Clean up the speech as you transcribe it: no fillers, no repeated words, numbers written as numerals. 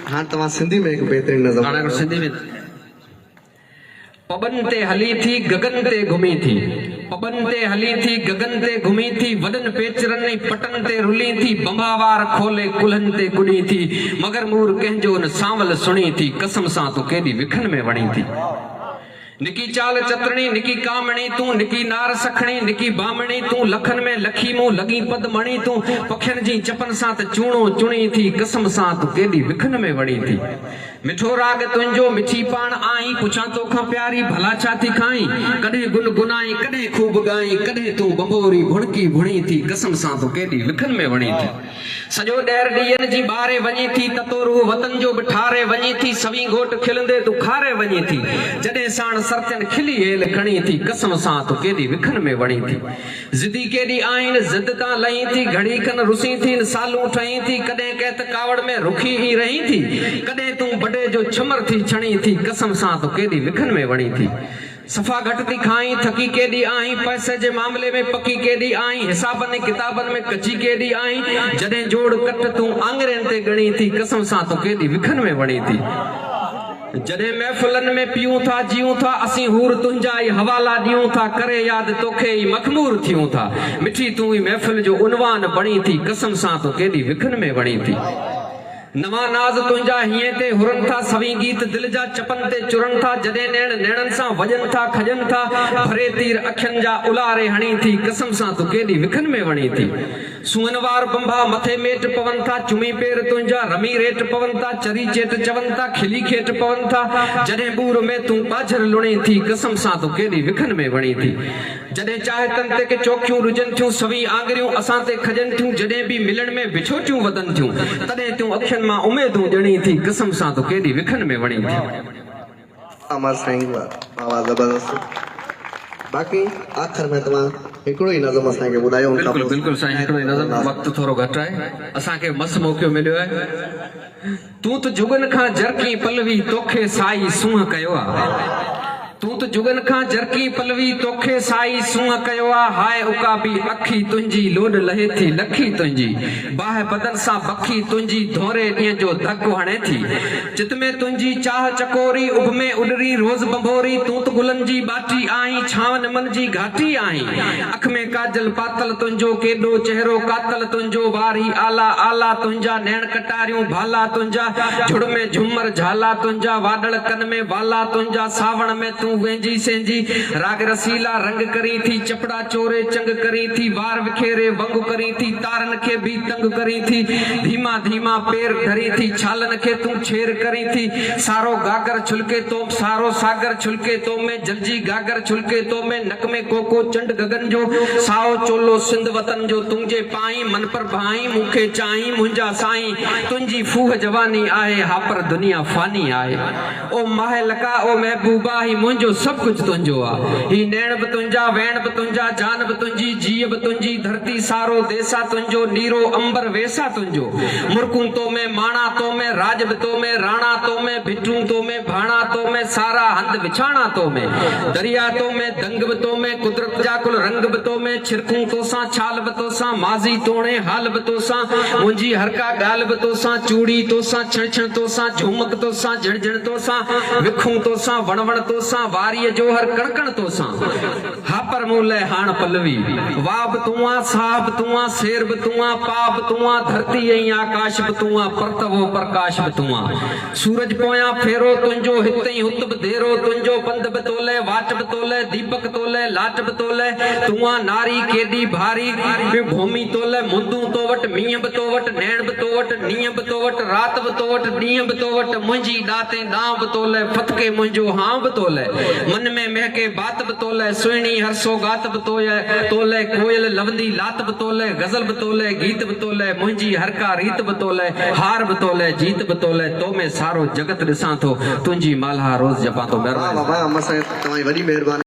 हाँ तव्हां सिंधी में एक बेहतरीन नज़म हाणे सिंधी में पवन ते हली थी गगन ते घुमी थी पवन ते हली थी गगन ते घुमी थी वडन पेचरन पटन ते रुली थी बंबावार खोले कुल्हन ते कुड़ी थी मगर मूर कंहिंजो न सांवल सुणी थी कसम सां तूं केॾी विखन में वणी थी निकी चाल चतरणी निकी कामणी तू निकी नार सखणी निकी बामणी तू लखन में लखी मुंह लगी पद मणी तू पखियन जी चपन सां त चूणो चुणी थी कसम सां तू केॾी विखन में वणी थी मिठो राग तुंहिंजो मिठी पाण आई पुछां तोखां प्यारी भला छा थी खाई कॾहिं गुनगुनाई कॾहिं खूब गाई कॾहिं तू बंबोरी भुणकी भुणी थी कसम सां तू केॾी विखन में वणी थी सॼो ॾेर ॾींहंनि जी ॿारे वञी थी ततोरू वतन जो बिठारे वञी थी सवी घोट खिलंदे तू खारे वञी थी जॾहिं साण सरतन खिली हेल खणी थी कसम सां तू केॾी विखन में वणी थी ज़िदी केॾी आहिनि ज़िद तां लही थी घड़ी खन रुसी थी सालूं ठही थी कॾहिं कंहिं त कावड़ में रुखी ई रही थी कॾहिं तूं बॾे जो छमर थी छणी थी कसम सां तू केॾी विखन में वणी थी सफ़ा घट थी खाई थकी केॾी आई पैसे जे मामले में पकी केॾी आई हिसाबनि किताबनि में कची केॾी आई जॾहिं जोड़ कट तूं आङुरियुनि ते ॻणी थी कसम सां तू केॾी विखन में वणी थी जॾहिं महफ़िलनि में पीऊं था जीऊं था असीं हूर तुंहिंजा ई हवाला ॾियूं था करे यादि तोखे ई मखमूर थियूं था मिठी तूं ई महफ़िल जो उनवान बणी थी कसम सां तू केॾी विखन में वणी थी नवा नाज़ तुंहिंजा हीअं ते हुरनि था सवी गीत दिलि जा चपनि ते चुरनि था जॾहिं नेण नेणनि सां वॼनि था खॼनि था भरे तीर अखियुनि जा उलारे हणी थी कसम सां तू केॾी विखन में वणी थी सुअनवार बंभा मथे मेट पवनि था चुमी पेर तुंहिंजा रमी रेट पवनि था चरी चेट चवनि था खिली खेट पवनि था जॾहिं बूर में तूं ॿाझर लुणी थी कसम सां तू केॾी विखन में वणी थी जॾहिं चाहे तन ते के चौकियूं रुजनि थियूं सवी आङुरियूं असां ते खॼनि थियूं जॾहिं बि मिलण में विछोटियूं वधनि थियूं तॾहिं तूं अखियुनि मां उमेदूं ॼणी थी कसम सां तू केॾी विखन में वणी थी अमर साईं आवाज़ ज़बरदस्त बाक़ी आख़िर में तव्हां हिकिड़ो ई नज़म असांखे ॿुधायो बिल्कुलु बिल्कुलु साईं हिकिड़ो ई नज़म वक़्तु थोरो घटि आहे असांखे मस मौक़ो मिलियो आहे तूं त जुगनि खां जरकी पलवी तोखे साई सूंहं कयो आहे तूं त जुगनि खां जरकी पलवी तोखे साई सूंहं कयो आहे हाय उकाबी अखी तुंहिंजी लोॾ लहे थी लखी तुंहिंजी बाहि बदन सां बखी तुंहिंजी धोरे ॾींहं जो धकु हणे थी चित में तुंहिंजी चाह चकोरी उभ में उॾरी रोज़ बंभोरी तूं त गुलनि जी ॿाटी आहीं छांव मन जी घाटी आहीं अख में काजल पातल तुंहिंजो केॾो चहिरो कातल तुंहिंजो वारी आला आला तुंहिंजा नैण कटारियूं भाला तुंहिंजा झुड़ में झूमर झाला तुंहिंजा वाडड़ कन में वाला तुंहिंजा सावण में तूं वेंजी सेंजी राग रसीला रंग करी थी चपड़ा चोरे चंग करी थी वार विखेरे वंग करी थी तारन के भी तंग करी थी धीमा धीमा पैर धरी थी छालन के तू छेर करी थी सारो गागर छुलके तो सारो सागर छुलके तो में जलजी गागर छुलके तो में नक में कोको चंड गगन जो साओ चोलो सिंध वतन जो तुंहिंजे पाई मन पर भाई मुखे चाही मुंहिंजा साईं तुंहिंजी फूह जवानी आहे हा पर दुनिया फानी आहे ओ माहे लका ओ महबूबा ही मुंहिंजो सब कुछ तुंहिंजो आहे ही नैण बि तुंहिंजा वैण बि तुंहिंजा जान बि तुंहिंजी जीअ बि तुंहिंजी धरती सारो देसा तुंहिंजो नीरो अंबर वेसा तुंहिंजो मुर्कूं तो में माणा तो में राज बि तो में राणा तो में भिटूं तो में भाणा तो में सारा हंध विछाणा तो में दरिया तो में दंग बि तो में कुदरत जा कुल रंग बि तो में छिरकूं तो सां छाल बि तो सां माज़ी तोणे हाल बि तो सां मुंहिंजी हर का ॻाल्हि बि तो सां चूड़ी तो सां छण छण तो सां झुमक तो सां झण झण तो सां विखूं तो सां वण वण तो सां वारीअ जो हर कणकण तो सां हा पर मूं लाइ हाण पलवी वाह बि तूं आ साह बि तूं आ शेर बि तूं आ पा बि तूं आ धरती ऐं आकाश बि तूं आ परतवो प्रकाश बि तूं आ सूरज पोयां फेरो तुंहिंजो हिते ई हुत बि धेरो तुंहिंजो पंध बि तोले वाट बि तोले दीपक तोले लाट बि तोले तूं आ नारी केॾी भारी भूमि तोले मुंदूं तो वटि मींहं बि तो वटि नैण बि तो वटि नींहं बि तो वटि राति बि तो वटि ॾींहं बि तो वटि मुंहिंजी ॾाते ॾांहुं बि तोले फतके मुंहिंजो हां बि तोले मन में महके बात बि तोले सुहिणी हर सौगात बि तोले कोयल लवंदी लात बि तोले गज़ल बि तोले गीत बि तोले मुंहिंजी हर का रीत बि तोले हार बि तोले जीत बि तोले तो में सारो जगत ॾिसां थो तुंहिंजी मालहा रोज़ जपां थो। वाह वाह वाह अमर साईं तव्हांजी वॾी महिरबानी।